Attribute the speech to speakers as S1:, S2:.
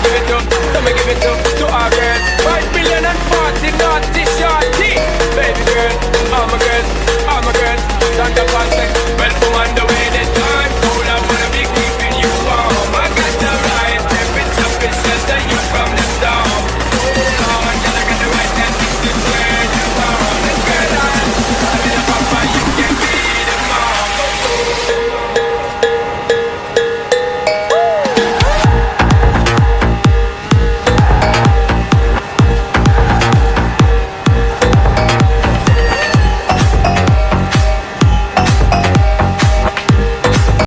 S1: give it up, let me give it up to our girls. 5 million and 40 naughty shorty. Baby girl, all my girls, stand up and say, welcome on the way.